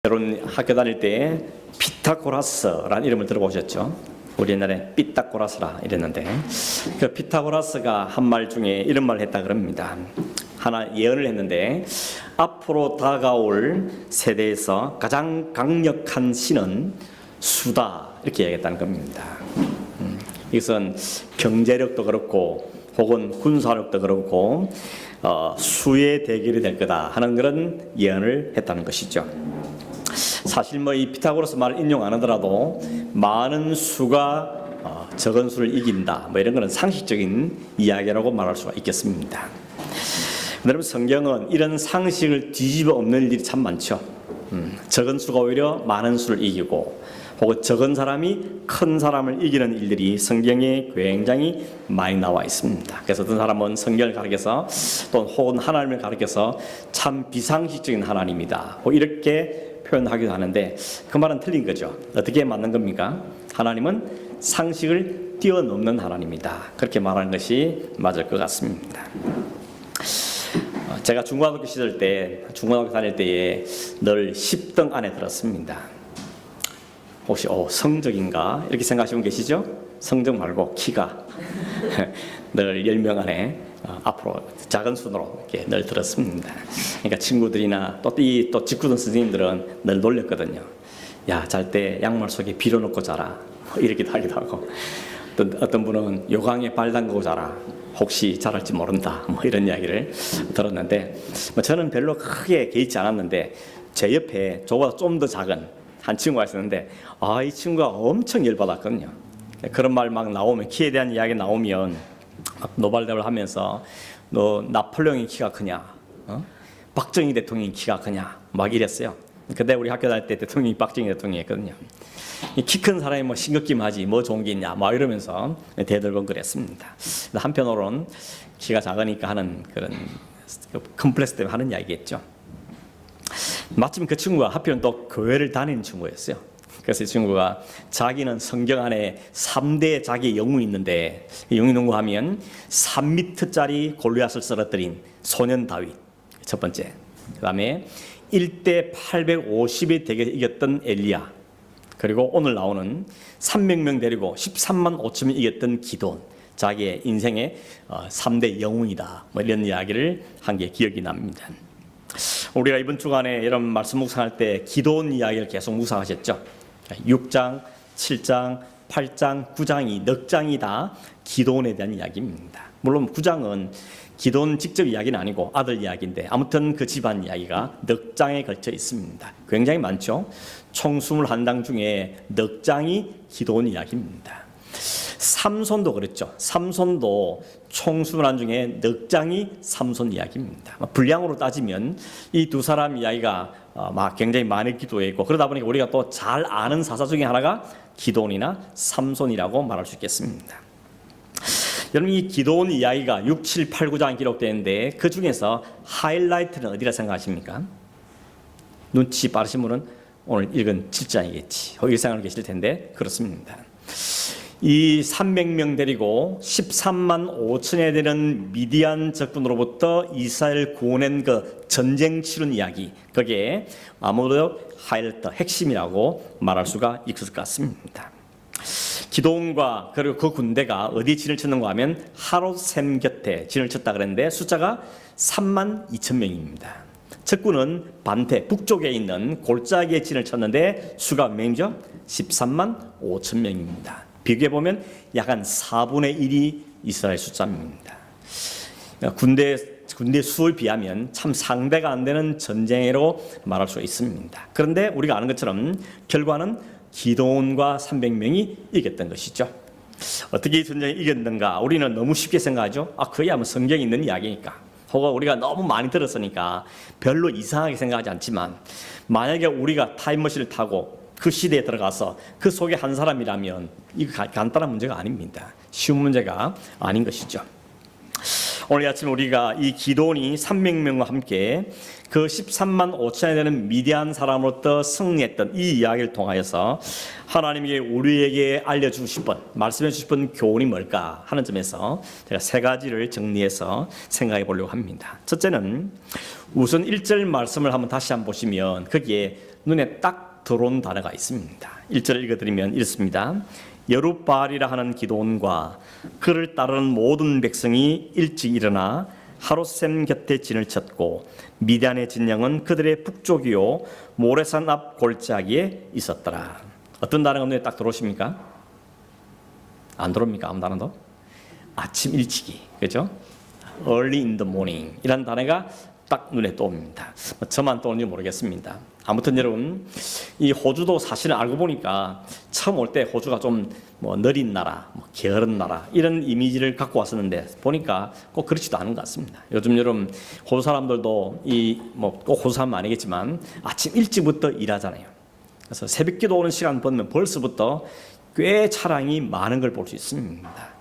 여러분 학교 다닐 때 피타고라스라는 이름을 들어보셨죠? 우리 옛날에 삐딱고라스라 이랬는데 그 피타고라스가 한 말 중에 이런 말을 했다 그럽니다. 하나 예언을 했는데 앞으로 다가올 세대에서 가장 강력한 신은 수다 이렇게 얘기했다는 겁니다. 이것은 경제력도 그렇고 혹은 군사력도 그렇고 수의 대결이 될 거다 하는 그런 예언을 했다는 것이죠. 사실 이 피타고라스 말을 인용 안 하더라도 많은 수가 적은 수를 이긴다 이런 거는 상식적인 이야기라고 말할 수가 있겠습니다. 여러분 성경은 이런 상식을 뒤집어 엎는 일이 참 많죠. 적은 수가 오히려 많은 수를 이기고 혹은 적은 사람이 큰 사람을 이기는 일들이 성경에 굉장히 많이 나와 있습니다. 그래서 어떤 사람은 성경을 가르쳐서 또 혹은 하나님을 가르쳐서 참 비상식적인 하나님이다 이렇게 표현하기도 하는데 그 말은 틀린 거죠. 어떻게 맞는 겁니까? 하나님은 상식을 뛰어넘는 하나님이다. 그렇게 말하는 것이 맞을 것 같습니다. 제가 중고등학교 시절 때 중고등학교 다닐 때에 늘 10등 안에 들었습니다. 혹시 성적인가 이렇게 생각하시는 분 계시죠? 성적 말고 키가 늘 10명 안에 앞으로 작은 순으로 이렇게 늘 들었습니다. 그러니까 친구들이나 또 직구던 선생님들은 늘 놀렸거든요. 야, 잘 때 양말 속에 빌어넣고 자라 이렇게도 하기도 하고 어떤 분은 요강에 발 담그고 자라 혹시 잘할지 모른다 이런 이야기를 들었는데 저는 별로 크게 개의치 않았는데 제 옆에 저보다 좀 더 작은 한 친구가 있었는데 이 친구가 엄청 열받았거든요. 그런 말 막 나오면 키에 대한 이야기 나오면 노발대발 하면서 너 나폴레옹이 키가 크냐? 박정희 대통령이 키가 크냐? 막 이랬어요. 그때 우리 학교 다닐 때 대통령이 박정희 대통령이었거든요. 키 큰 사람이 신경기만 하지 좋은 게 있냐? 막 이러면서 대들고 그랬습니다. 한편으로는 키가 작으니까 하는 그런 컴플렉스 때문에 하는 이야기겠죠. 마침 그 친구가 하필은 또 교회를 다니는 친구였어요. 그래서 이 친구가 자기는 성경 안에 3대 자기 영웅이 있는데 영웅이 누구 하면 3m짜리 골리앗을 쓰러뜨린 소년 다윗 첫 번째, 그 다음에 1대 850에 되게 이겼던 엘리야, 그리고 오늘 나오는 300명 데리고 13만 5천명 이겼던 기돈, 자기의 인생의 3대 영웅이다 이런 이야기를 한 게 기억이 납니다. 우리가 이번 주간에 이런 말씀 묵상할 때 기도원 이야기를 계속 묵상하셨죠. 6장, 7장, 8장, 9장이 넉 장이 다 기도원에 대한 이야기입니다. 물론 9장은 기도원 직접 이야기는 아니고 아들 이야기인데 아무튼 그 집안 이야기가 넉 장에 걸쳐 있습니다. 굉장히 많죠. 총 21장 중에 넉 장이 기도원 이야기입니다. 삼손도 그랬죠. 삼손도 총 21 중에 넉 장이 삼손 이야기입니다. 분량으로 따지면 이 두 사람 이야기가 굉장히 많이 기도했고 그러다 보니까 우리가 또 잘 아는 사사 중에 하나가 기도원이나 삼손이라고 말할 수 있겠습니다. 여러분 이 기도원 이야기가 6, 7, 8, 9장 기록되는데 그 중에서 하이라이트는 어디라 생각하십니까? 눈치 빠르신 분은 오늘 읽은 7장이겠지 이렇게 생각하고 계실 텐데 그렇습니다. 이 300명 데리고 13만 5천에 되는 미디안 적군으로부터 이스라엘 구원한 그 전쟁 치른 이야기, 그게 아무래도 하이라이트 핵심이라고 말할 수가 있을 것 같습니다. 기도원과 그리고 그 군대가 어디 진을 쳤는가 하면 하롯샘 곁에 진을 쳤다 그랬는데 숫자가 3만 2천 명입니다. 적군은 반대 북쪽에 있는 골짜기에 진을 쳤는데 수가 몇 명이죠? 13만 5천 명입니다. 비교해보면 약 한 4분의 1이 이스라엘 숫자입니다. 군대 수에 비하면 참 상대가 안 되는 전쟁으로 말할 수 있습니다. 그런데 우리가 아는 것처럼 결과는 기도원과 300명이 이겼던 것이죠. 어떻게 이 전쟁을 이겼는가? 우리는 너무 쉽게 생각하죠. 그야 성경에 있는 이야기니까. 혹은 우리가 너무 많이 들었으니까 별로 이상하게 생각하지 않지만 만약에 우리가 타임머신을 타고 그 시대에 들어가서 그 속에 한 사람이라면 이거 간단한 문제가 아닙니다. 쉬운 문제가 아닌 것이죠. 오늘 아침 우리가 이 기도원이 300명과 함께 그 13만 5천에 되는 미디안 사람으로부터 승리했던 이 이야기를 통하여서 하나님께 우리에게 알려주고 싶은, 말씀해 주고 싶은 교훈이 뭘까 하는 점에서 제가 세 가지를 정리해서 생각해 보려고 합니다. 첫째는 우선 1절 말씀을 한번 다시 한번 보시면 거기에 눈에 딱 들어온 단어가 있습니다. 1절 읽어드리면 이렇습니다. 여룻바알이라 하는 기드온과 그를 따르는 모든 백성이 일찍 일어나 하롯셈 곁에 진을 쳤고 미디안의 진영은 그들의 북쪽이요 모레산 앞 골짜기에 있었더라. 어떤 단어가 눈에 딱 들어오십니까? 안 들어옵니까? 아무 단어도? 아침 일찍이, 그죠? Early in the morning 이란 단어가 딱 눈에 떠옵니다. 저만 떠오는지 모르겠습니다. 아무튼 여러분, 이 호주도 사실은 알고 보니까 처음 올 때 호주가 좀 느린 나라, 게으른 나라 이런 이미지를 갖고 왔었는데 보니까 꼭 그렇지도 않은 것 같습니다. 요즘 여러분 호주 사람들도 꼭 호주 사람 아니겠지만 아침 일찍부터 일하잖아요. 그래서 새벽기도 오는 시간 보면 벌써부터 꽤 차량이 많은 걸 볼 수 있습니다.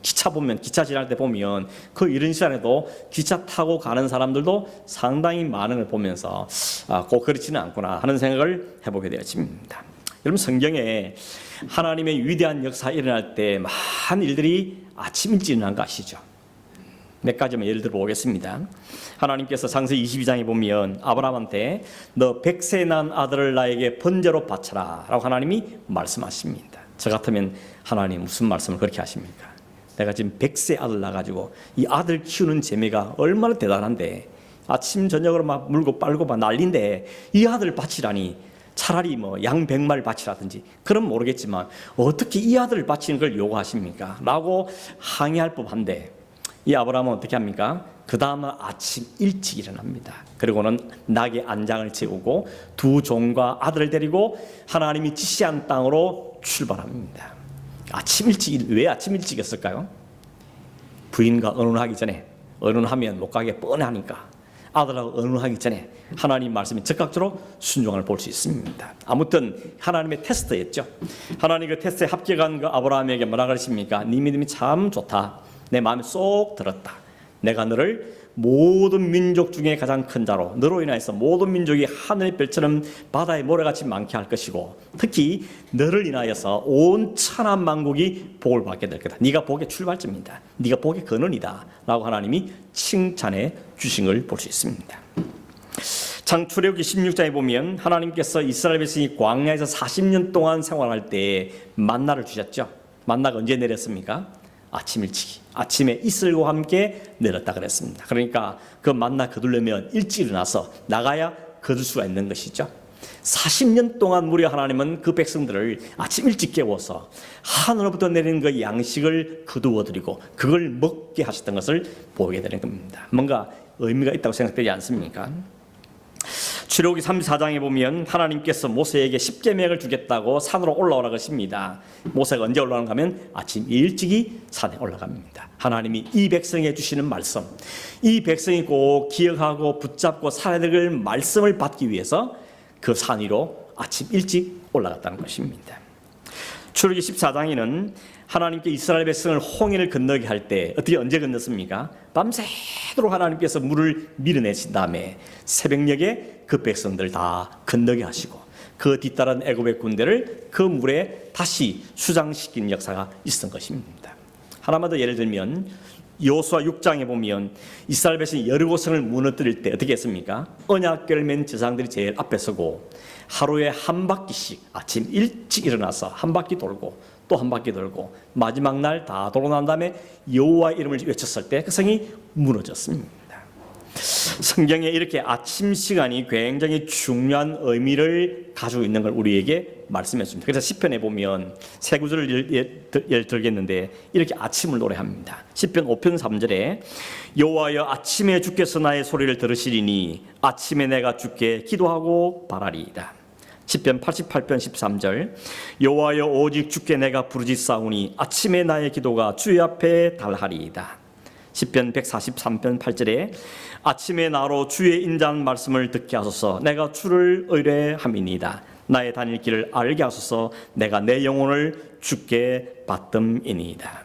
기차 보면, 기차 지날 때 보면 그 이른 시간에도 기차 타고 가는 사람들도 상당히 많은 걸 보면서 꼭 그렇지는 않구나 하는 생각을 해보게 되었습니다. 여러분, 성경에 하나님의 위대한 역사 일어날 때 많은 일들이 아침 일찍 일어난 거 아시죠? 몇 가지만 예를 들어 보겠습니다. 하나님께서 창세기 22장에 보면 아브라함한테 너 100세 난 아들을 나에게 번제로 바쳐라 라고 하나님이 말씀하십니다. 저 같으면 하나님 무슨 말씀을 그렇게 하십니까? 내가 지금 100세 아들 낳아가지고 이 아들 키우는 재미가 얼마나 대단한데 아침 저녁으로 막 물고 빨고 막 난리인데 이 아들을 바치라니 차라리 양 100마리 바치라든지 그럼 모르겠지만 어떻게 이 아들을 바치는 걸 요구하십니까? 라고 항의할 법한데 이 아브라함은 어떻게 합니까? 그 다음은 아침 일찍 일어납니다. 그리고는 낙의 안장을 채우고 두 종과 아들을 데리고 하나님이 지시한 땅으로 출발합니다. 아침 일찍, 왜 아침 일찍이었을까요? 부인과 의논하기 전에, 의논하면 못 가게 뻔하니까 아들하고 의논하기 전에 하나님 말씀에 적극적으로 순종을 볼 수 있습니다. 아무튼 하나님의 테스트였죠. 하나님 그 테스트에 합격한 그 아브라함에게 뭐라 그러십니까? 네 믿음이 참 좋다. 내 마음에 쏙 들었다. 내가 너를 모든 민족 중에 가장 큰 자로 너로 인하여서 모든 민족이 하늘의 별처럼 바다의 모래같이 많게 할 것이고 특히 너를 인하여서 온 천하 만국이 복을 받게 될 거다. 네가 복의 출발점이다. 네가 복의 근원이다 라고 하나님이 칭찬해 주신 걸 볼 수 있습니다. 창출애굽기 16장에 보면 하나님께서 이스라엘 백성이 광야에서 40년 동안 생활할 때 만나를 주셨죠. 만나가 언제 내렸습니까? 아침 일찍이, 아침에 이슬과 함께 내렸다 그랬습니다. 그러니까 그 만나 거두려면 일찍 일어나서 나가야 거둘 수가 있는 것이죠. 40년 동안 무려 하나님은 그 백성들을 아침 일찍 깨워서 하늘로부터 내리는 그 양식을 거두어드리고 그걸 먹게 하셨던 것을 보게 되는 겁니다. 뭔가 의미가 있다고 생각되지 않습니까? 출애굽기 34장에 보면 하나님께서 모세에게 십계명을 주겠다고 산으로 올라오라고 하십니다. 모세가 언제 올라가는가 하면 아침 일찍이 산에 올라갑니다. 하나님이 이 백성에 주시는 말씀, 이 백성이 꼭 기억하고 붙잡고 살아야 될 말씀을 받기 위해서 그 산 위로 아침 일찍 올라갔다는 것입니다. 출애굽기 14장에는 하나님께 이스라엘 백성을 홍해를 건너게 할 때 어떻게 언제 건넜습니까? 밤새도록 하나님께서 물을 밀어내신 다음에 새벽녘에 그 백성들 다 건너게 하시고 그 뒤따른 애굽의 군대를 그 물에 다시 수장시킨 역사가 있었던 것입니다. 하나만 더 예를 들면 여호수아 6장에 보면 이스라엘 백성이 여리고성을 무너뜨릴 때 어떻게 했습니까? 언약궤를 맨 제사장들이 제일 앞에 서고 하루에 한 바퀴씩 아침 일찍 일어나서 한 바퀴 돌고 또 한 바퀴 돌고 마지막 날 다 돌고 난 다음에 여호와의 이름을 외쳤을 때 그 성이 무너졌습니다. 성경에 이렇게 아침 시간이 굉장히 중요한 의미를 가지고 있는 걸 우리에게 말씀해 줍니다. 그래서 시편에 보면 세 구절을 예를 들겠는데 이렇게 아침을 노래합니다. 시편 5편 3절에 여호와여 아침에 주께서 나의 소리를 들으시리니 아침에 내가 주께 기도하고 바라리이다. 시편 88편 13절 여호와여 오직 주께 내가 부르짖사오니 아침에 나의 기도가 주의 앞에 달하리이다. 시편 143편 8절에 아침에 나로 주의 인자한 말씀을 듣게 하소서 내가 주를 의뢰함이니이다. 나의 다닐 길을 알게 하소서 내가 내 영혼을 주께 받듬이니이다.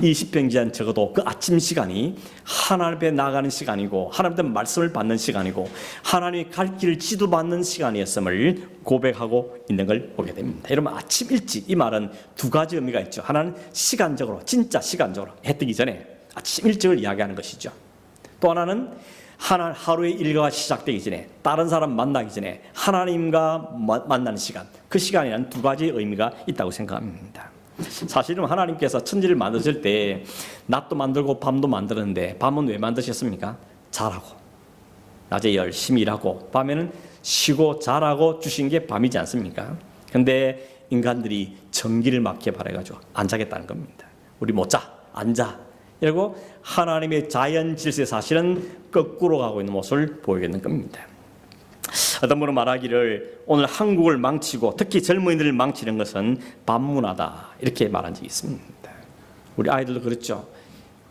이 시편 기자는 적어도 그 아침 시간이 하나님 앞에 나가는 시간이고 하나님의 말씀을 받는 시간이고 하나님의 갈 길을 지도받는 시간이었음을 고백하고 있는 걸 보게 됩니다. 여러분, 아침 일찍, 이 말은 두 가지 의미가 있죠. 하나는 시간적으로, 진짜 시간적으로 해 뜨기 전에 아침 일찍을 이야기하는 것이죠. 또 하나는 하루의 일과가 시작되기 전에, 다른 사람 만나기 전에 하나님과 만나는 시간, 그 시간이라는 두 가지 의미가 있다고 생각합니다. 사실은 하나님께서 천지를 만드실 때 낮도 만들고 밤도 만드는데, 밤은 왜 만드셨습니까? 자라고, 낮에 열심히 일하고 밤에는 쉬고 자라고 주신 게 밤이지 않습니까? 근데 인간들이 전기를 막게 바래가지고 안 자겠다는 겁니다. 우리 못 자, 안 자, 이러고 하나님의 자연 질서의 사실은 거꾸로 가고 있는 모습을 보이겠는 겁니다. 어떤 분은 말하기를, 오늘 한국을 망치고 특히 젊은이들을 망치는 것은 밤문화다, 이렇게 말한 적이 있습니다. 우리 아이들도 그렇죠.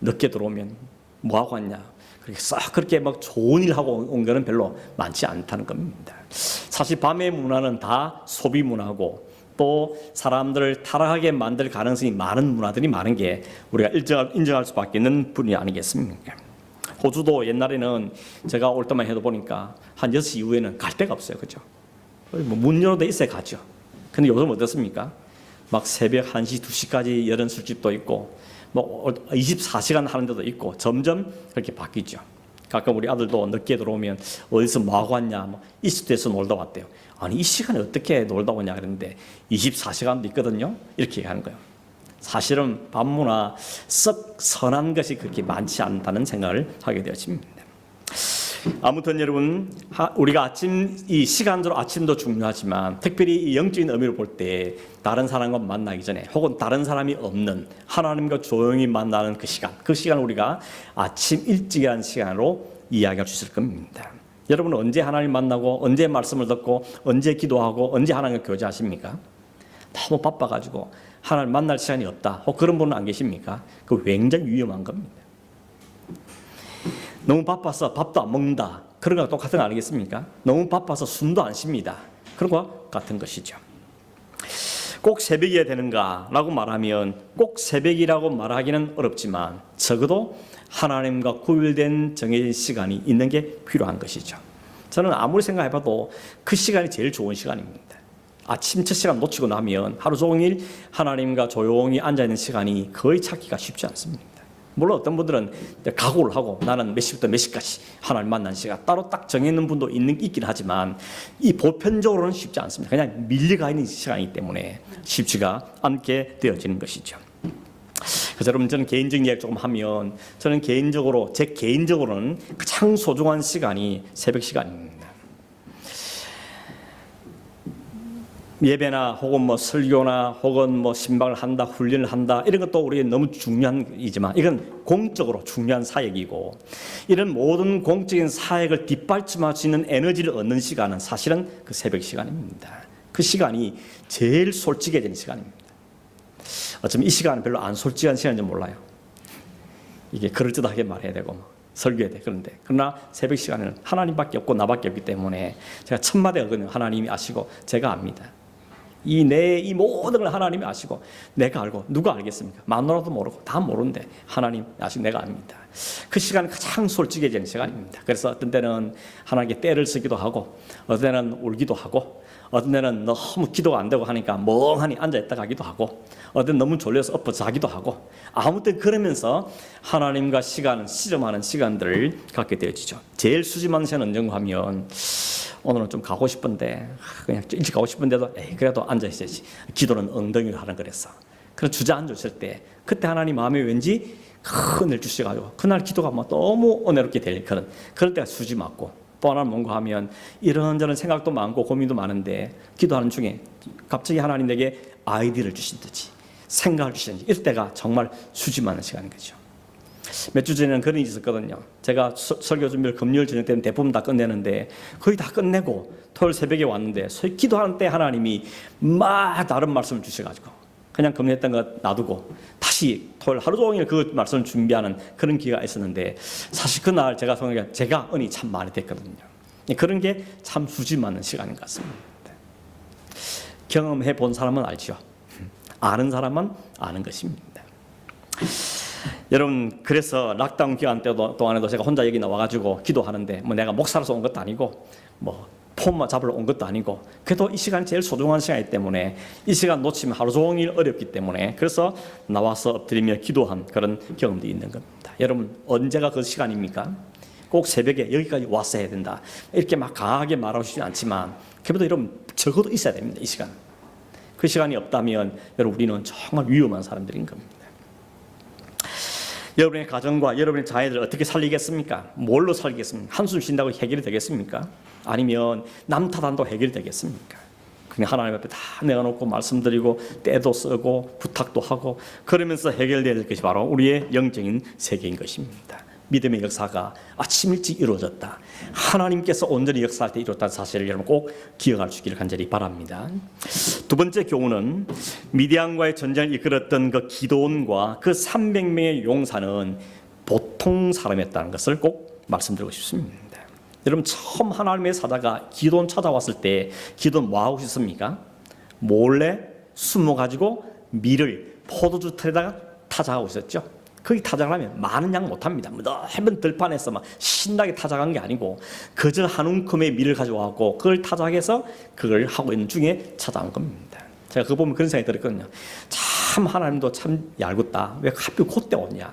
늦게 들어오면 뭐하고 왔냐, 그렇게 싹 그렇게 막 좋은 일 하고 온 거는 별로 많지 않다는 겁니다. 사실 밤의 문화는 다 소비 문화고, 또 사람들을 타락하게 만들 가능성이 많은 문화들이 많은 게 우리가 인정할 수밖에 없는 분이 아니겠습니까? 호주도 옛날에는 제가 올 때만 해도 보니까 한 6시 이후에는 갈 데가 없어요. 그죠? 문 열어도 있어야 가죠. 근데 요즘 어떻습니까? 막 새벽 1시, 2시까지 여는 술집도 있고, 뭐 24시간 하는 데도 있고, 점점 그렇게 바뀌죠. 가끔 우리 아들도 늦게 들어오면 어디서 뭐하고 왔냐, 뭐 이스트에서 놀다 왔대요. 아니, 이 시간에 어떻게 놀다 오냐 그랬는데 24시간도 있거든요. 이렇게 얘기하는 거예요. 사실은 밤문화 썩 선한 것이 그렇게 많지 않다는 생각을 하게 되어집니다. 아무튼 여러분, 우리가 아침, 이 시간적으로 아침도 중요하지만 특별히 이 영적인 의미를 볼 때 다른 사람과 만나기 전에, 혹은 다른 사람이 없는 하나님과 조용히 만나는 그 시간을 우리가 아침 일찍이라는 시간으로 이야기할 수 있을 겁니다. 여러분은 언제 하나님 만나고, 언제 말씀을 듣고, 언제 기도하고, 언제 하나님과 교제하십니까? 너무 바빠가지고 하나님 만날 시간이 없다, 혹 그런 분은 안 계십니까? 그 굉장히 위험한 겁니다. 너무 바빠서 밥도 안 먹는다, 그런 거랑 똑같은 거 아니겠습니까? 너무 바빠서 숨도 안 쉽니다, 그런 거 같은 것이죠. 꼭 새벽이어야 되는가 라고 말하면 꼭 새벽이라고 말하기는 어렵지만 적어도 하나님과 구별된 정해진 시간이 있는 게 필요한 것이죠. 저는 아무리 생각해봐도 그 시간이 제일 좋은 시간입니다. 아침 첫 시간 놓치고 나면 하루 종일 하나님과 조용히 앉아있는 시간이 거의 찾기가 쉽지 않습니다. 물론 어떤 분들은 각오를 하고 나는 몇 시부터 몇 시까지 하나님 만나는 시간 따로 딱 정해놓은 분도 있긴 하지만, 이 보편적으로는 쉽지 않습니다. 그냥 밀려가 있는 시간이기 때문에 쉽지가 않게 되어지는 것이죠. 그래서 여러분, 저는 개인적인 이야기 조금 하면, 저는 제 개인적으로는 가장 소중한 시간이 새벽 시간입니다. 예배나 혹은 뭐 설교나 혹은 뭐 신방을 한다, 훈련을 한다, 이런 것도 우리에게 너무 중요한 이지만, 이건 공적으로 중요한 사역이고, 이런 모든 공적인 사역을 뒷받침할 수 있는 에너지를 얻는 시간은 사실은 그 새벽 시간입니다. 그 시간이 제일 솔직해지는 시간입니다. 어쩌면 이 시간은 별로 안 솔직한 시간인지 몰라요. 이게 그럴듯하게 말해야 되고 설교해야 돼. 그러나 새벽 시간에는 하나님밖에 없고 나밖에 없기 때문에 제가 천마다 얻거든요. 하나님이 아시고 제가 압니다. 이 모든 걸 하나님이 아시고 내가 알고, 누가 알겠습니까? 마누라도 모르고 다 모르는데 하나님 아시고 내가 압니다. 그 시간은 가장 솔직해지는 시간입니다. 그래서 어떤 때는 하나님께 때를 쓰기도 하고, 어떤 때는 울기도 하고, 어떤 때는 너무 기도가 안 되고 하니까 멍하니 앉아있다 가기도 하고, 어떤 때는 너무 졸려서 엎어 자기도 하고, 아무 때 그러면서 하나님과 씨름하는 시간들을 갖게 되어지죠. 제일 수집하는 시간은 언젠가 하면, 오늘은 좀 가고 싶은데, 그냥 일찍 가고 싶은데도 그래도 앉아있어야지, 기도는 엉덩이로 하는 거랬어. 그런 주저앉았을 때, 그때 하나님 마음에 왠지 큰 은혜를 주셔가지고 그날 기도가 뭐 너무 은혜롭게 될 그럴 때가 수집 맞고, 또 하나는 뭔가 하면 이런저런 생각도 많고 고민도 많은데 기도하는 중에 갑자기 하나님 내게 아이디어를 주신다지, 생각을 주시는지, 이럴 때가 정말 수집 많은 시간인 거죠. 몇 주 전에는 그런 일이 있었거든요. 제가 설교 준비를 금요일 저녁 때는 대부분 다 끝내는데 거의 다 끝내고 토요일 새벽에 왔는데 기도하는 때 하나님이 막 다른 말씀을 주셔가지고 그냥 금요했던 거 놔두고 다시 토요일 하루 종일 그 말씀을 준비하는 그런 기회가 있었는데, 사실 그날 제가 은이 참 많이 됐거든요. 그런 게 참 수집 많은 시간인 것 같습니다. 경험해 본 사람은 알죠. 아는 사람은 아는 것입니다. 여러분, 그래서 락다운 기간 동안에도 제가 혼자 여기 나와가지고 기도하는데, 뭐 내가 목사로서 온 것도 아니고 뭐 폼만 잡으러 온 것도 아니고, 그래도 이 시간이 제일 소중한 시간이기 때문에 이 시간 놓치면 하루 종일 어렵기 때문에 그래서 나와서 엎드리며 기도한 그런 경험도 있는 겁니다. 여러분, 언제가 그 시간입니까? 꼭 새벽에 여기까지 왔어야 해야 된다, 이렇게 막 강하게 말하고 싶지 않지만 그래도 여러분 적어도 있어야 됩니다. 이 시간. 그 시간이 없다면 여러분, 우리는 정말 위험한 사람들인 겁니다. 여러분의 가정과 여러분의 자녀들을 어떻게 살리겠습니까? 뭘로 살리겠습니까? 한숨 쉰다고 해결이 되겠습니까? 아니면 남 탓한다고 해결이 되겠습니까? 그냥 하나님 앞에 다 내어놓고 말씀드리고 때도 쓰고 부탁도 하고 그러면서 해결되어야 될 것이 바로 우리의 영적인 세계인 것입니다. 믿음의 역사가 아침 일찍 이루어졌다, 하나님께서 온전히 역사할 때 이루었다는 사실을 여러분 꼭 기억할 수 있기를 간절히 바랍니다. 두 번째 교훈은 미디안과의 전쟁을 이끌었던 그 기드온과 그 300명의 용사는 보통 사람이었다는 것을 꼭 말씀드리고 싶습니다. 여러분, 처음 하나님의 사자가 기드온 찾아왔을 때 기드온 뭐 하고 있었습니까? 몰래 숨어가지고 밀을 포도주 틀에다가 타작하고 있었죠. 거기 타작을 하면 많은 양 못합니다. 넓은 들판에서 막 신나게 타작한 게 아니고 그저 한 움큼의 밀을 가져와갖고 그걸 타작해서 그걸 하고 있는 중에 찾아온 겁니다. 제가 그거 보면 그런 생각이 들었거든요. 참 하나님도 참 얄궂다. 왜 하필 그때 오냐?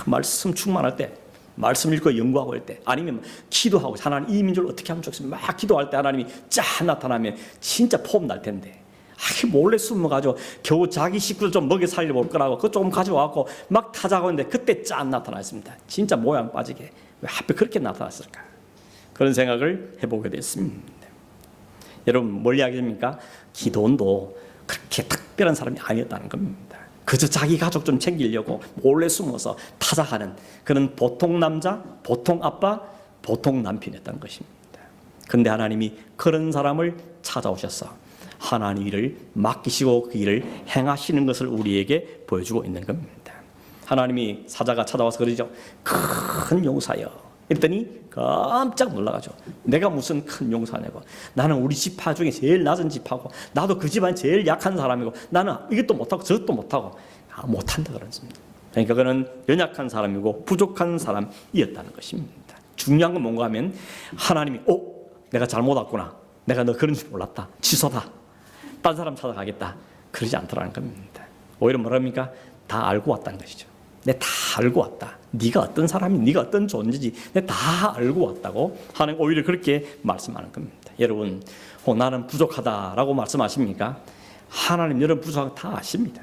말씀 충만할 때, 말씀 읽고 연구하고 할 때, 아니면 기도하고 하나님 이 민족을 어떻게 하면 좋겠습니까? 막 기도할 때 하나님이 쫙 나타나면 진짜 폼 날 텐데, 몰래 숨어가지고 겨우 자기 식구를 좀 먹여 살려볼 거라고 그거 조금 가져와갖고 막 타자고 했는데 그때 짠 나타났습니다. 진짜 모양 빠지게 왜 하필 그렇게 나타났을까? 그런 생각을 해보게 됐습니다. 여러분, 뭘 이야기합니까? 기드온도 그렇게 특별한 사람이 아니었다는 겁니다. 그저 자기 가족 좀 챙기려고 몰래 숨어서 타작하는 그런 보통 남자, 보통 아빠, 보통 남편이었다는 것입니다. 그런데 하나님이 그런 사람을 찾아오셔서 하나님 일을 맡기시고 그 일을 행하시는 것을 우리에게 보여주고 있는 겁니다. 하나님이 사자가 찾아와서 그러죠. 큰 용사여. 이랬더니 깜짝 놀라가지고 내가 무슨 큰 용사냐고. 나는 우리 지파 중에 제일 낮은 지파고 나도 그 집안 제일 약한 사람이고 나는 이것도 못하고 저것도 못하고 못한다 그랬습니다. 그러니까 그는 연약한 사람이고 부족한 사람이었다는 것입니다. 중요한 건 뭔가 하면 하나님이 내가 잘못 왔구나. 내가 너 그런 줄 몰랐다. 취소다. 딴 사람 찾아가겠다. 그러지 않더라는 겁니다. 오히려 뭐랍니까? 다 알고 왔다는 것이죠. 내가 다 알고 왔다. 네가 어떤 사람이, 네가 어떤 존재지 내가 다 알고 왔다고 하나님 오히려 그렇게 말씀하는 겁니다. 여러분, 나는 부족하다라고 말씀하십니까? 하나님 여러분 부족한 다 아십니다.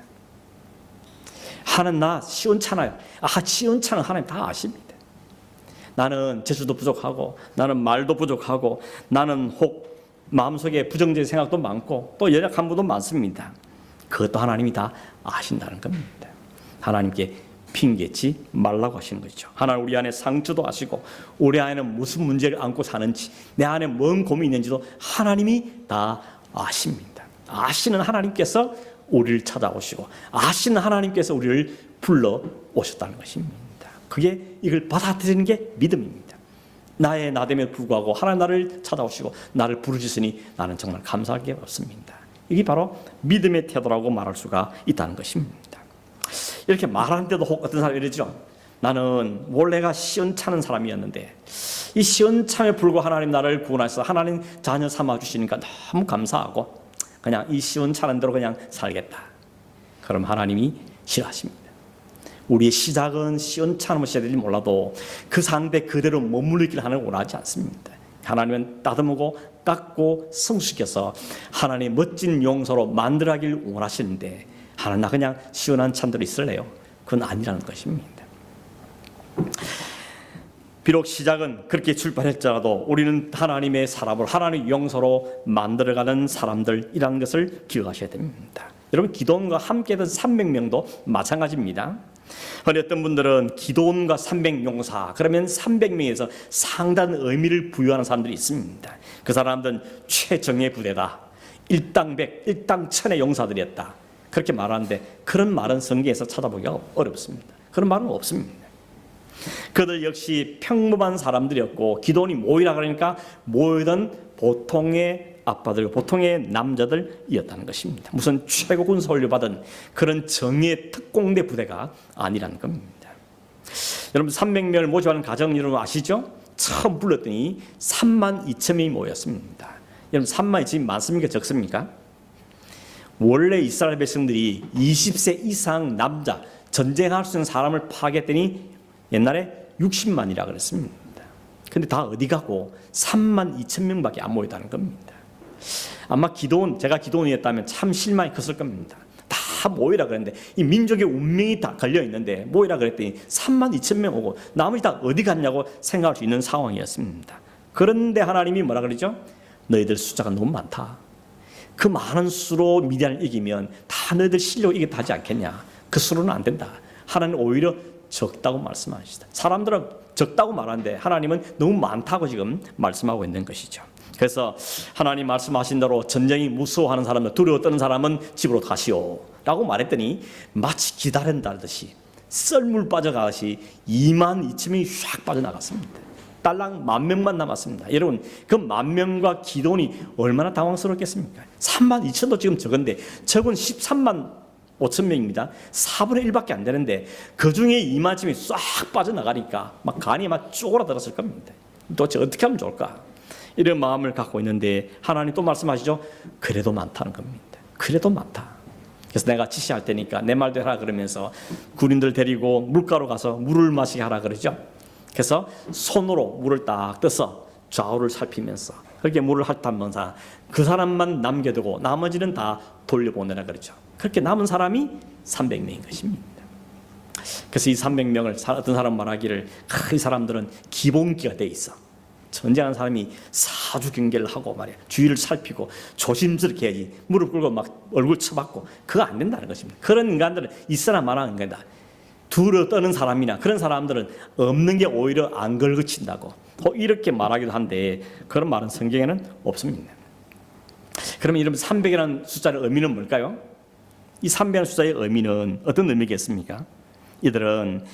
하나님 나 시원찮아요. 시원찮은 하나님 다 아십니다. 나는 재주도 부족하고 나는 말도 부족하고 나는 혹 마음속에 부정적인 생각도 많고 또 연약한 부분도 많습니다. 그것도 하나님이 다 아신다는 겁니다. 하나님께 핑계치 말라고 하시는 것이죠. 하나님 우리 안에 상처도 아시고 우리 안에는 무슨 문제를 안고 사는지 내 안에 뭔 고민이 있는지도 하나님이 다 아십니다. 아시는 하나님께서 우리를 찾아오시고 아시는 하나님께서 우리를 불러오셨다는 것입니다. 그게 이걸 받아들이는 게 믿음입니다. 나의 나됨에 불구하고 하나님 나를 찾아오시고 나를 부르셨으니 나는 정말 감사할 게 없습니다. 이게 바로 믿음의 태도라고 말할 수가 있다는 것입니다. 이렇게 말하는데도 혹 어떤 사람이 이러죠. 나는 원래가 시원찮은 사람이었는데 이 시원참에 불구하고 하나님 나를 구원하셔서 하나님 자녀 삼아주시니까 너무 감사하고 그냥 이 시원찮은 대로 그냥 살겠다. 그럼 하나님이 싫어하십니다. 우리의 시작은 시원찮으면 시작될지 몰라도 그 상태 그대로 머무르기를 하나님 원하지 않습니다. 하나님은 따듬고 깎고 성숙해서 하나님의 멋진 용서로 만들어가길 원하시는데 하나님 나 그냥 시원한 찬대로 있을래요? 그건 아니라는 것입니다. 비록 시작은 그렇게 출발했더라도 우리는 하나님의 사람을 하나님의 용서로 만들어가는 사람들이라는 것을 기억하셔야 됩니다. 여러분, 기드온과 함께했던 300명도 마찬가지입니다. 어떤 분들은 기드온과 300용사 그러면 300명에서 상당한 의미를 부여하는 사람들이 있습니다. 그 사람들은 최정예 부대다, 일당백, 일당천의 용사들이었다, 그렇게 말하는데 그런 말은 성경에서 찾아보기가 어렵습니다. 그런 말은 없습니다. 그들 역시 평범한 사람들이었고 기드온이 모이라 그러니까 모이던 보통의 아빠들, 보통의 남자들이었다는 것입니다. 무슨 최고군 서울을 받은 그런 정예 특공대 부대가 아니라는 겁니다. 여러분 300명을 모집하는 가정 여러분 아시죠? 처음 불렀더니 32,000명이 모였습니다. 여러분 32,000명이 많습니까? 적습니까? 원래 이스라엘 백성들이 20세 이상 남자 전쟁할 수 있는 사람을 파악했더니 옛날에 60만이라 그랬습니다. 근데 다 어디 가고 32,000명밖에 안 모였다는 겁니다. 아마 제가 기도원이었다면 참 실망이 컸을 겁니다. 다 모이라 그랬는데 이 민족의 운명이 다 걸려 있는데 모이라 그랬더니 32,000명 오고 나머지 다 어디 갔냐고 생각할 수 있는 상황이었습니다. 그런데 하나님이 뭐라 그러죠? 너희들 숫자가 너무 많다. 그 많은 수로 미디안을 이기면 다 너희들 실력을 이기다 하지 않겠냐. 그 수로는 안 된다. 하나님 오히려 적다고 말씀하시다. 사람들은 적다고 말하는데 하나님은 너무 많다고 지금 말씀하고 있는 것이죠. 그래서 하나님 말씀하신 대로 전쟁이 무서워하는 사람들, 두려워 떠는 사람은 집으로 가시오 라고 말했더니 마치 기다린다듯이 썰물 빠져가듯이 22,000명이 샥 빠져나갔습니다. 딸랑 10,000명만 남았습니다. 여러분 그 10,000명과 기도원이 얼마나 당황스럽겠습니까? 32,000도 지금 적은데 적은 135,000명입니다. 4분의 1밖에 안 되는데 그 중에 20,000명이 싹 빠져나가니까 막 간이 막 쪼그라들었을 겁니다. 도대체 어떻게 하면 좋을까? 이런 마음을 갖고 있는데 하나님 또 말씀하시죠. 그래도 많다는 겁니다. 그래도 많다. 그래서 내가 지시할 테니까 내 말도 하라 그러면서 군인들 데리고 물가로 가서 물을 마시게 하라 그러죠. 그래서 손으로 물을 딱 떠서 좌우를 살피면서 그렇게 물을 핥으면서 그 사람만 남겨두고 나머지는 다 돌려보내라 그러죠. 그렇게 남은 사람이 300명인 것입니다. 그래서 이 300명을 어떤 사람 말하기를 이 사람들은 기본기가 돼 있어. 전쟁하는 사람이 사주 경계를 하고 말이야. 주위를 살피고 조심스럽게 해야지. 무릎 꿇고 막 얼굴 쳐박고 그거 안 된다는 것입니다. 그런 인간들은 이 사람 말하는 거다. 두려워 떠는 사람이나 그런 사람들은 없는 게 오히려 안 걸그친다고 이렇게 말하기도 한데 그런 말은 성경에는 없습니다. 그러면 이런 300이라는 숫자의 의미는 뭘까요? 이 300이라는 숫자의 의미는 어떤 의미겠습니까? 이들은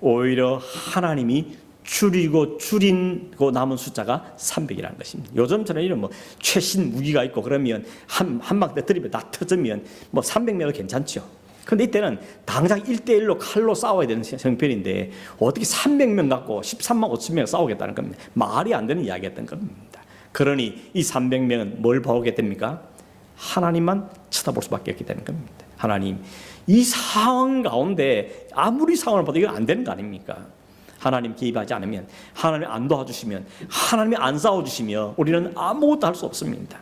오히려 하나님이 줄이고 남은 숫자가 300이라는 것입니다. 요즘처럼 이런 뭐 최신 무기가 있고 그러면 한 방 터뜨리면 다 터지면 뭐 300명도 괜찮죠. 근데 이때는 당장 1대1로 칼로 싸워야 되는 형편인데 어떻게 300명 갖고 13만 5천 명 싸우겠다는 겁니다. 말이 안 되는 이야기였던 겁니다. 그러니 이 300명은 뭘 보게 됩니까? 하나님만 쳐다볼 수밖에 없게 되는 겁니다. 하나님, 이 상황 가운데 아무리 상황을 봐도 이거 안 되는 거 아닙니까? 하나님 개입하지 않으면, 하나님이 안 도와주시면, 하나님이 안 싸워주시면 우리는 아무것도 할 수 없습니다.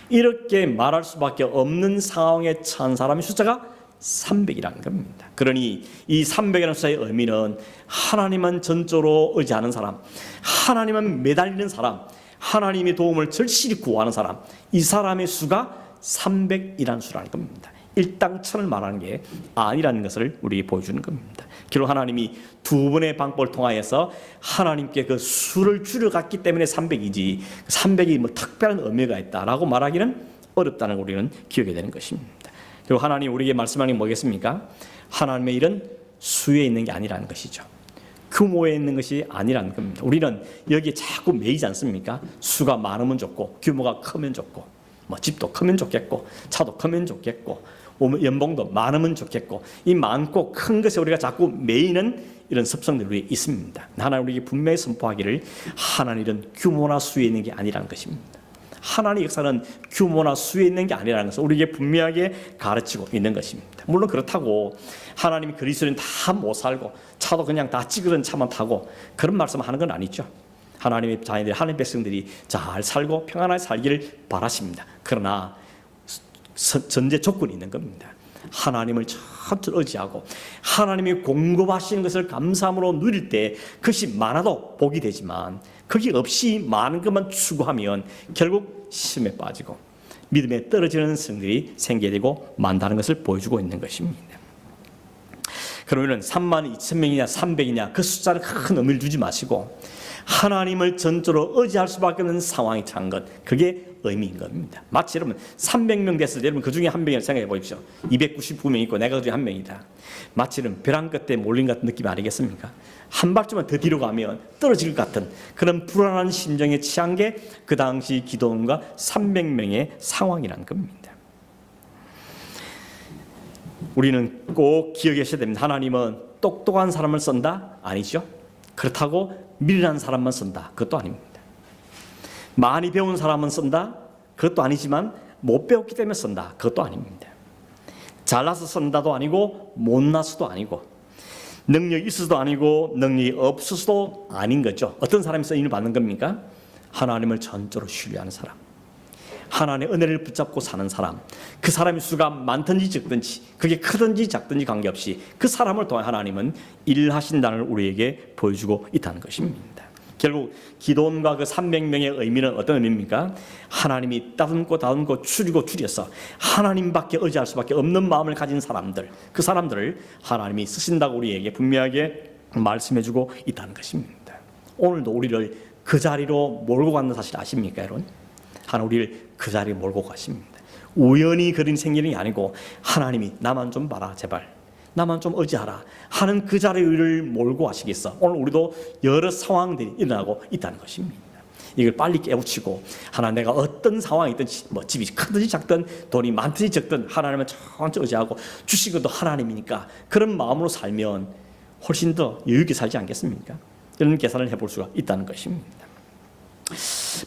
이렇게 말할 수밖에 없는 상황에 처한 사람의 숫자가 300이라는 겁니다. 그러니 이 300이라는 숫자의 의미는 하나님만 전적으로 의지하는 사람, 하나님만 매달리는 사람, 하나님의 도움을 절실히 구하는 사람, 이 사람의 수가 300이라는 수라는 겁니다. 일당 천을 말하는 게 아니라는 것을 우리에게 보여주는 겁니다. 결국 하나님이 두 번의 방법을 통하여서 하나님께 그 수를 줄여갔기 때문에 300이지 300이 뭐 특별한 의미가 있다라고 말하기는 어렵다는 걸 우리는 기억해야 되는 것입니다. 그리고 하나님 우리에게 말씀하는 게 뭐겠습니까? 하나님의 일은 수에 있는 게 아니라는 것이죠. 규모에 있는 것이 아니라는 겁니다. 우리는 여기에 자꾸 매이지 않습니까? 수가 많으면 좋고 규모가 크면 좋고 뭐 집도 크면 좋겠고 차도 크면 좋겠고 연봉도 많으면 좋겠고 이 많고 큰 것에 우리가 자꾸 매이는 이런 습성들이 우리에 있습니다. 하나님 우리에게 분명히 선포하기를 하나님은 규모나 수에 있는 게 아니라는 것입니다. 하나님의 역사는 규모나 수에 있는 게 아니라는 것을 우리에게 분명하게 가르치고 있는 것입니다. 물론 그렇다고 하나님이 그리스도인 다 못 살고 차도 그냥 다 찌그러진 차만 타고 그런 말씀을 하는 건 아니죠. 하나님의 자녀들이 하나님의 백성들이 잘 살고 평안하게 살기를 바라십니다. 그러나 전제 조건이 있는 겁니다. 하나님을 천천히 의지하고 하나님이 공급하시는 것을 감사함으로 누릴 때 그것이 많아도 복이 되지만 그게 없이 많은 것만 추구하면 결국 시험에 빠지고 믿음에 떨어지는 성들이 생기게 되고 만다는 것을 보여주고 있는 것입니다. 그러면 32,000명이냐 300이냐 그 숫자는 큰 의미를 두지 마시고 하나님을 전적으로 의지할 수밖에 없는 상황이 찬 것, 그게 의미인 겁니다. 마치 여러분 300명 됐을 때 여러분 그 중에 한 명이라고 생각해 보십시오. 299명 있고 내가 그 중에 한 명이다. 마치 여러분 벼랑 끝에 몰린 같은 느낌 아니겠습니까? 한 발짝만 더 뒤로 가면 떨어질 것 같은 그런 불안한 심정에 취한 게 그 당시 기도원과 300명의 상황이란 겁니다. 우리는 꼭 기억하셔야 됩니다. 하나님은 똑똑한 사람을 쓴다? 아니죠. 그렇다고 미련한 사람만 쓴다? 그것도 아닙니다. 많이 배운 사람은 쓴다? 그것도 아니지만 못 배웠기 때문에 쓴다? 그것도 아닙니다. 잘나서 쓴다도 아니고 못나서도 아니고 능력이 있어서도 아니고 능력이 없어서도 아닌 거죠. 어떤 사람이 쓰임을 받는 겁니까? 하나님을 전적으로 신뢰하는 사람, 하나님의 은혜를 붙잡고 사는 사람, 그 사람의 수가 많든지 적든지 그게 크든지 작든지 관계없이 그 사람을 통해 하나님은 일하신다는 걸 우리에게 보여주고 있다는 것입니다. 결국 기도원과 그 300명의 의미는 어떤 의미입니까? 하나님이 다듬고 줄여서 하나님밖에 의지할 수밖에 없는 마음을 가진 사람들, 그 사람들을 하나님이 쓰신다고 우리에게 분명하게 말씀해주고 있다는 것입니다. 오늘도 우리를 그 자리로 몰고 가는 사실 아십니까, 여러분? 하나님 우리를 그 자리에 몰고 가십니다. 우연히 그런 생일이 아니고 하나님이 나만 좀 봐라 제발, 나만 좀 의지하라 하는 그 자리에 우리를 몰고 가시겠어. 오늘 우리도 여러 상황들이 일어나고 있다는 것입니다. 이걸 빨리 깨우치고 하나님 내가 어떤 상황이 있든지 뭐 집이 크든지 작든 돈이 많든지 적든 하나님을 천천히 의지하고 주신 것도 하나님이니까 그런 마음으로 살면 훨씬 더 여유 있게 살지 않겠습니까? 이런 계산을 해볼 수가 있다는 것입니다.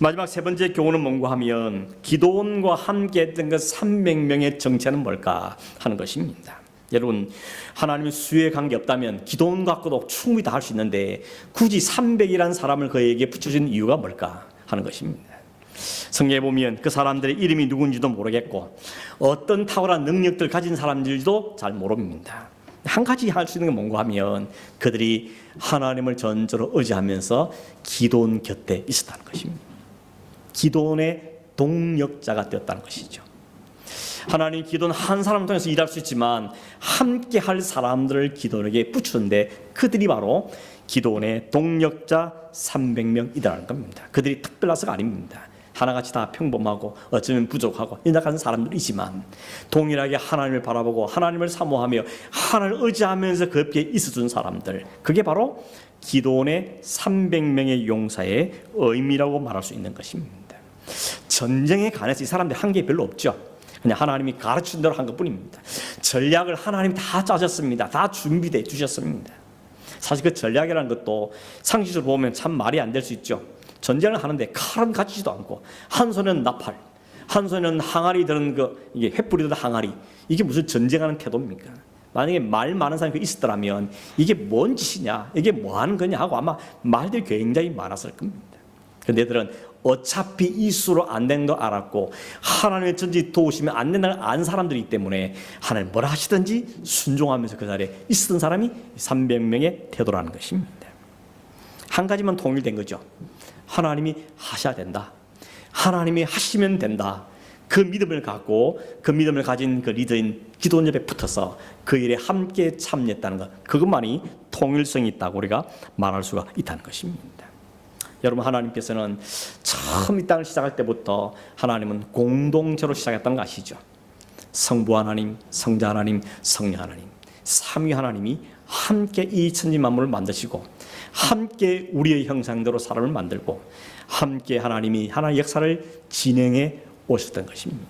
마지막 세 번째 교훈은 뭔가 하면 기도원과 함께 했던 그 300명의 정체는 뭘까 하는 것입니다. 여러분 하나님의 수에 관계없다면 기도원 갖고도 충분히 다 할 수 있는데 굳이 300이라는 사람을 그에게 붙여준 이유가 뭘까 하는 것입니다. 성경에 보면 그 사람들의 이름이 누군지도 모르겠고 어떤 탁월한 능력들 가진 사람들도 잘 모릅니다. 한 가지 할 수 있는 게 뭔가 하면 그들이 하나님을 전적으로 의지하면서 기도원 곁에 있었다는 것입니다. 기도원의 동력자가 되었다는 것이죠. 하나님 기도는 한 사람을 통해서 일할 수 있지만 함께 할 사람들을 기도원에게 붙였는데 그들이 바로 기도원의 동력자 300명이라는 겁니다. 그들이 특별해서가 아닙니다. 하나같이 다 평범하고 어쩌면 부족하고 연약한 사람들이지만 동일하게 하나님을 바라보고 하나님을 사모하며 하나님을 의지하면서 그 옆에 있어준 사람들, 그게 바로 기도원의 300명의 용사의 의미라고 말할 수 있는 것입니다. 전쟁에 관해서 이 사람들 한 게 별로 없죠. 그냥 하나님이 가르친 대로 한 것뿐입니다. 전략을 하나님이 다 짜셨습니다. 다 준비되어 주셨습니다. 사실 그 전략이라는 것도 상식적으로 보면 참 말이 안 될 수 있죠. 전쟁을 하는데 칼은 갖지도 않고 한 손에는 나팔, 한 손에는 항아리 들은 이게 횃불이 든 항아리, 이게 무슨 전쟁하는 태도입니까? 만약에 말 많은 사람이 있었더라면 이게 뭔 짓이냐, 이게 뭐 하는 거냐 하고 아마 말들이 굉장히 많았을 겁니다. 그런데 얘들은 어차피 이 수로 안 되는 거 알았고 하나님의 전지 도우시면 안 된다는 걸 아는 사람들이기 때문에 하나님 뭐라 하시든지 순종하면서 그 자리에 있었던 사람이 300명의 태도라는 것입니다. 한 가지만 통일된 거죠. 하나님이 하셔야 된다, 하나님이 하시면 된다, 그 믿음을 갖고 그 믿음을 가진 그 리더인 기도원 옆에 붙어서 그 일에 함께 참여했다는 것, 그것만이 통일성이 있다고 우리가 말할 수가 있다는 것입니다. 여러분 하나님께서는 처음 이 땅을 시작할 때부터 하나님은 공동체로 시작했다는 거 아시죠? 성부 하나님, 성자 하나님, 성령 하나님, 삼위 하나님이 함께 이 천지 만물을 만드시고 함께 우리의 형상대로 사람을 만들고 함께 하나님이 하나의 역사를 진행해 오셨던 것입니다.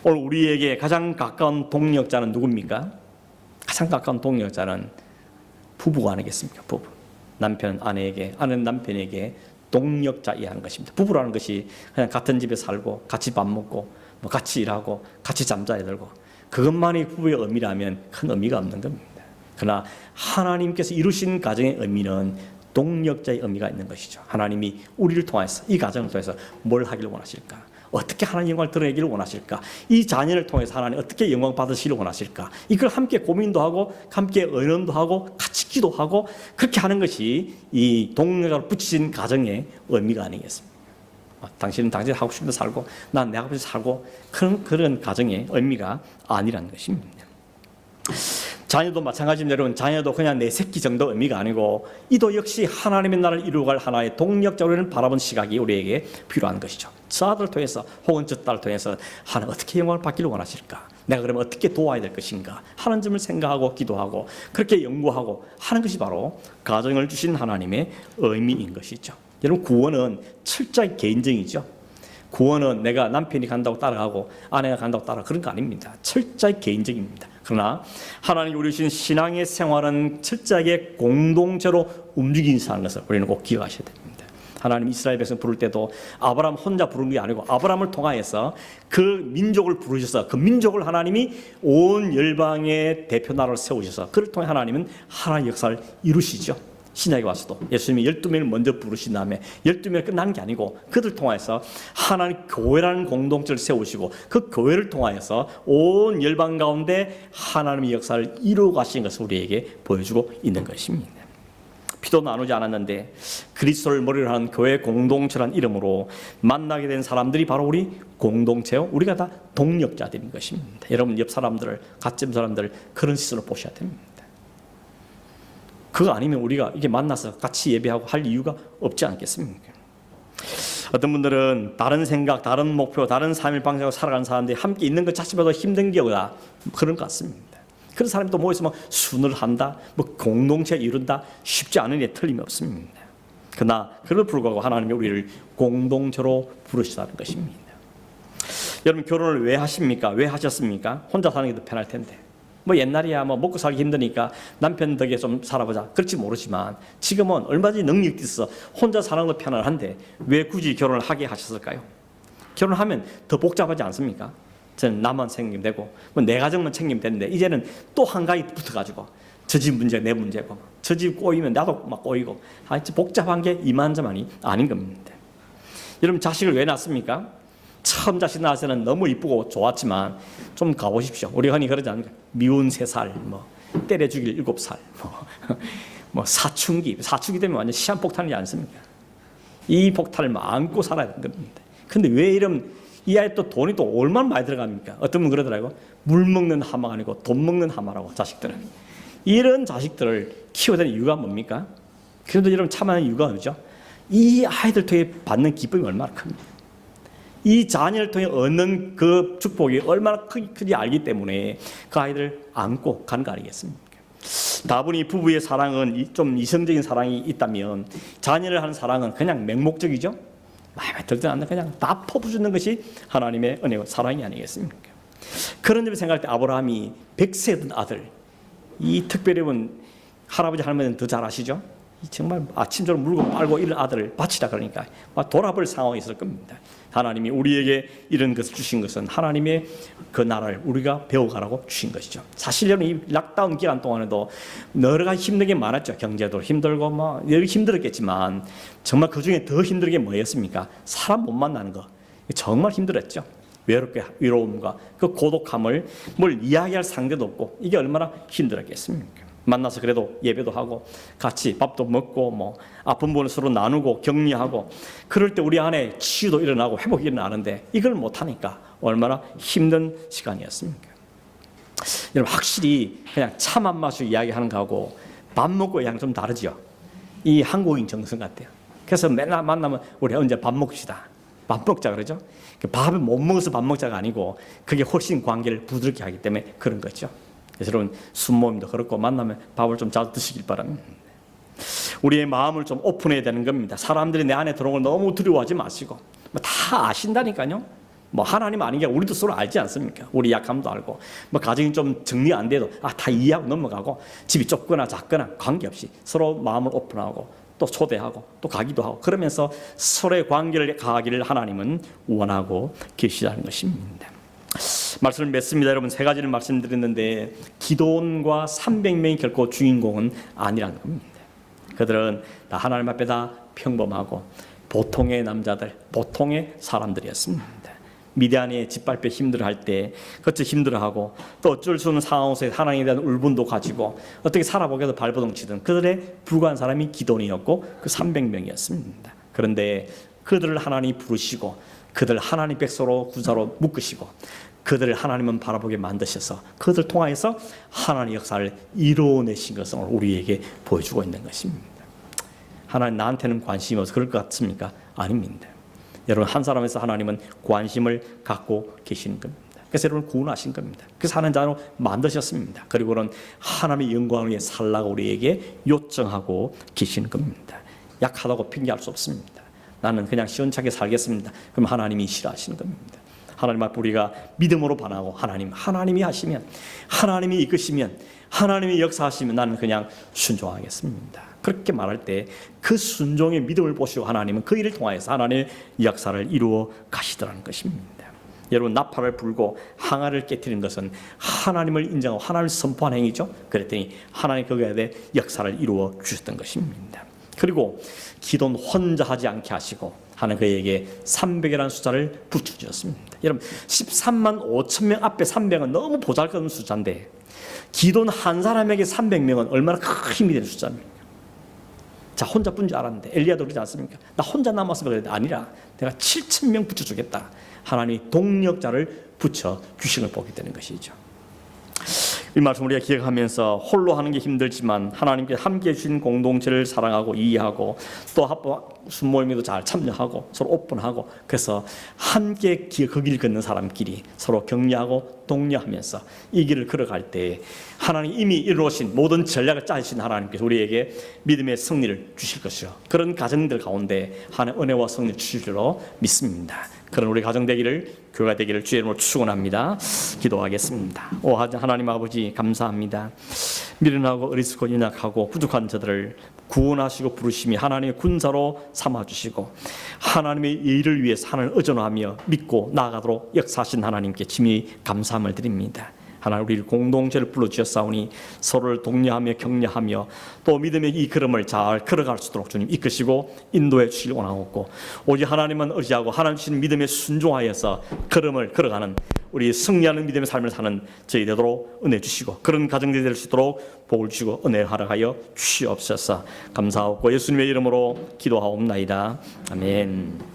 오늘 우리에게 가장 가까운 동력자는 누굽니까? 가장 가까운 동력자는 부부가 아니겠습니까? 부부. 남편은 아내에게, 아내는 남편에게 동력자이야 하는 것입니다. 부부라는 것이 그냥 같은 집에 살고 같이 밥 먹고 뭐 같이 일하고 같이 잠자리 들고 그것만이 부부의 의미라면 큰 의미가 없는 겁니다. 그러나 하나님께서 이루신 가정의 의미는 동력자의 의미가 있는 것이죠. 하나님이 우리를 통해서, 이 가정을 통해서 뭘 하기를 원하실까? 어떻게 하나님 영광을 드러내기를 원하실까? 이 자녀를 통해서 하나님 어떻게 영광 받으시기를 원하실까? 이걸 함께 고민도 하고 함께 의논도 하고 같이 기도하고 그렇게 하는 것이 이 동력자로 붙이신 가정의 의미가 아니겠습니까? 당신은 당신 하고 싶은 데 살고 난 내 하고 싶은 데 살고 그런 가정의 의미가 아니라는 것입니다. 자, 자녀도 마찬가지입니다. 여러분, 자녀도 그냥 내 새끼 정도 의미가 아니고 이도 역시 하나님의 나라를 이루어갈 하나의 동력적으로 바라본 시각이 우리에게 필요한 것이죠. 저 아들을 통해서 혹은 저 딸을 통해서 하나님 어떻게 영광을 받기를 원하실까? 내가 그러면 어떻게 도와야 될 것인가 하는 점을 생각하고 기도하고 그렇게 연구하고 하는 것이 바로 가정을 주신 하나님의 의미인 것이죠. 여러분, 구원은 철저히 개인적이죠. 구원은 내가 남편이 간다고 따라가고 아내가 간다고 따라 그런 거 아닙니다. 철저히 개인적입니다. 그러나 하나님이 우리 주신 신앙의 생활은 철저하게 공동체로 움직이는 것을 우리는 꼭 기억하셔야 됩니다. 하나님 이스라엘 백성 부를 때도 아브라함 혼자 부른 게 아니고 아브라함을 통하여서 그 민족을 부르셔서 그 민족을 하나님이 온 열방의 대표 나라를 세우셔서 그를 통해 하나님은 하나님의 역사를 이루시죠. 신약에 와서도 예수님이 12명을 먼저 부르신 다음에 12명이 끝난 게 아니고 그들 통하여서 하나님 교회라는 공동체를 세우시고 그 교회를 통하여서 온 열방 가운데 하나님의 역사를 이루어 가신 것을 우리에게 보여주고 있는 것입니다. 피도 나누지 않았는데 그리스도를 머리로 하는 교회 공동체라는 이름으로 만나게 된 사람들이 바로 우리 공동체요. 우리가 다 동력자들인 것입니다. 여러분, 옆 사람들을, 같은 사람들을 그런 시선으로 보셔야 됩니다. 그거 아니면 우리가 이게 만나서 같이 예배하고 할 이유가 없지 않겠습니까? 어떤 분들은 다른 생각, 다른 목표, 다른 삶의 방식으로 살아가는 사람들이 함께 있는 것 자체보다 힘든 게 없다. 그런 것 같습니다. 그런 사람이 또 모여서 막 순을 한다, 뭐 공동체 이룬다, 쉽지 않은 게 틀림없습니다. 그러나 그럼에도 불구하고 하나님이 우리를 공동체로 부르시다는 것입니다. 여러분, 결혼을 왜 하십니까? 왜 하셨습니까? 혼자 사는 게 더 편할 텐데. 뭐 옛날이야 뭐 먹고 살기 힘드니까 남편 덕에 좀 살아보자 그렇지 모르지만 지금은 얼마든지 능력이 있어 혼자 사는 거 편안한데 왜 굳이 결혼을 하게 하셨을까요? 결혼하면 더 복잡하지 않습니까? 저는 나만 챙기면 되고 뭐 내 가정만 챙기면 되는데 이제는 또 한 가지 붙어가지고 저 집 문제 내 문제고 저 집 꼬이면 나도 막 꼬이고 복잡한 게 이만저만이 아닌 겁니다. 여러분, 자식을 왜 낳습니까? 처음 자식 낳아서는 너무 이쁘고 좋았지만 좀 가보십시오. 우리 흔히 그러지 않습니까? 미운 3살, 뭐 때려 죽일 7살, 뭐 사춘기 되면 완전 시한폭탄이지 않습니까? 이 폭탄을 안고 살아야 되는 겁니다. 근데 왜 이런 이 아이 또 돈이 또 얼마나 많이 들어갑니까? 어떤 분 그러더라고요. 물 먹는 하마가 아니고 돈 먹는 하마라고 자식들은. 이런 자식들을 키워야 되는 이유가 뭡니까? 그래도 여러분 참아하는 이유가 뭐죠? 이 아이들 통해 받는 기쁨이 얼마나 큽니까? 이 자녀를 통해 얻는 그 축복이 얼마나 큰지 알기 때문에 그 아이들을 안고 가는 거 아니겠습니까? 다분히 부부의 사랑은 좀 이성적인 사랑이 있다면 자녀를 하는 사랑은 그냥 맹목적이죠. 마음에 들지 않는 그냥 다 퍼부주는 것이 하나님의 은혜와 사랑이 아니겠습니까? 그런 점을 생각할 때 아브라함이 100세던 아들, 이 특별히 본 할아버지 할머니는 더 잘 아시죠? 정말 아침처럼 물고 빨고 이런 아들을 바치라 그러니까 돌아볼 상황이 있을 겁니다. 하나님이 우리에게 이런 것을 주신 것은 하나님의 그 나라를 우리가 배워가라고 주신 것이죠. 사실 여러분, 이 락다운 기간 동안에도 여러 가지 힘든 게 많았죠. 경제도 힘들고 뭐 여러 힘들었겠지만 정말 그 중에 더 힘든 게 뭐였습니까? 사람 못 만나는 거 정말 힘들었죠. 외로움과 그 고독함을 뭘 이야기할 상대도 없고 이게 얼마나 힘들었겠습니까? 만나서 그래도 예배도 하고 같이 밥도 먹고 뭐 아픈 부분을 서로 나누고 격려하고 그럴 때 우리 안에 치유도 일어나고 회복이 일어나는데 이걸 못하니까 얼마나 힘든 시간이었습니까? 여러분, 확실히 그냥 차 한 마시고 이야기하는 거하고 밥 먹고 이야기하는 좀 다르죠. 이 한국인 정성 같아요. 그래서 맨날 만나면 우리 언제 밥 먹읍시다. 밥 먹자 그러죠. 밥을 못 먹어서 밥 먹자가 아니고 그게 훨씬 관계를 부드럽게 하기 때문에 그런 거죠. 그래서 여러분, 순모임도 그렇고 만나면 밥을 좀 자주 드시길 바랍니다. 우리의 마음을 좀 오픈해야 되는 겁니다. 사람들이 내 안에 들어오는 걸 너무 두려워하지 마시고 다 아신다니까요. 뭐 하나님 아닌 게 우리도 서로 알지 않습니까? 우리 약함도 알고 뭐 가정이 좀 정리 안 돼도 다 이해하고 넘어가고 집이 좁거나 작거나 관계없이 서로 마음을 오픈하고 또 초대하고 또 가기도 하고 그러면서 서로의 관계를 가기를 하나님은 원하고 계시다는 것입니다. 말씀을 맺습니다. 여러분, 3가지를 말씀드렸는데 기드온과 300명이 결코 주인공은 아니라는 겁니다. 그들은 다 하나님 앞에 다 평범하고 보통의 남자들, 보통의 사람들이었습니다. 미디안에 짓밟혀 힘들어할 때 그것도 힘들어하고 또 어쩔 수 없는 상황에서 하나님에 대한 울분도 가지고 어떻게 살아보게 해서 발버둥치던 그들의 불과한 사람이 기드온이었고 그 300명이었습니다. 그런데 그들을 하나님이 부르시고 그들 하나님 백성으로 구사로 묶으시고 그들을 하나님은 바라보게 만드셔서 그들 통하여서 하나님의 역사를 이루어내신 것을 우리에게 보여주고 있는 것입니다. 하나님 나한테는 관심이 없어서 그럴 것 같습니까? 아닙니다. 여러분 한 사람에서 하나님은 관심을 갖고 계시는 겁니다. 그래서 여러분 구원하신 겁니다. 그래서 하나님 자로 만드셨습니다. 그리고는 하나님의 영광을 위해 살라고 우리에게 요청하고 계시는 겁니다. 약하다고 핑계할 수 없습니다. 나는 그냥 시원찮게 살겠습니다. 그럼 하나님이 싫어하시는 겁니다. 하나님 앞에 우리가 믿음으로 반하고 하나님이 하시면, 하나님이 이끄시면, 하나님이 역사하시면 나는 그냥 순종하겠습니다. 그렇게 말할 때 그 순종의 믿음을 보시고 하나님은 그 일을 통하여서 하나님의 역사를 이루어 가시더라는 것입니다. 여러분 나팔을 불고 항아를 깨뜨린 것은 하나님을 인정하고 하나님을 선포한 행위죠. 그랬더니 하나님 거기에 대해 역사를 이루어 주셨던 것입니다. 그리고 기도는 혼자 하지 않게 하시고 하나님 그에게 300이라는 숫자를 붙여주셨습니다. 여러분 13만 5천 명 앞에 300은 너무 보잘것없는 숫자인데 기도는 한 사람에게 300명은 얼마나 큰 힘이 되는 숫자입니까? 자 혼자 뿐 줄 알았는데 엘리야도 그러지 않습니까? 나 혼자 남았으면 그랬는데 아니라 내가 7천 명 붙여주겠다. 하나님이 동력자를 붙여주신 걸 보게 되는 것이죠. 이 말씀 우리가 기억하면서 홀로 하는 게 힘들지만 하나님께 함께 주신 공동체를 사랑하고 이해하고 또 순모임에도 잘 참여하고 서로 오픈하고 그래서 함께 그 길 걷는 사람끼리 서로 격려하고 독려하면서 이 길을 걸어갈 때 하나님 이미 이루어진 모든 전략을 짜신 하나님께서 우리에게 믿음의 승리를 주실 것이요. 그런 가정들 가운데 하나님 은혜와 승리를 주실 줄로 믿습니다. 그런 우리 가정 되기를, 교회가 되기를 주의 이름으로 축원합니다. 기도하겠습니다. 오 하나님 아버지 감사합니다. 미련하고 어리석고 연약하고 부족한 저들을 구원하시고 부르심이 하나님의 군사로 삼아주시고 하나님의 일을 위해서 하나님을 의존하며 믿고 나아가도록 역사하신 하나님께 심히 감사함을 드립니다. 하나님 우리를 공동체를 불러주셨사오니 서로를 독려하며 격려하며 또 믿음의 이 걸음을 잘 걸어갈 수 있도록 주님 이끄시고 인도해 주시길 원하옵고 오직 하나님만 의지하고 하나님 주신 믿음에 순종하여서 걸음을 걸어가는 우리 승리하는 믿음의 삶을 사는 저희 되도록 은혜 주시고 그런 가정들이 될 수 있도록 복을 주시고 은혜를 허락하여 주시옵소서. 감사하고 예수님의 이름으로 기도하옵나이다. 아멘.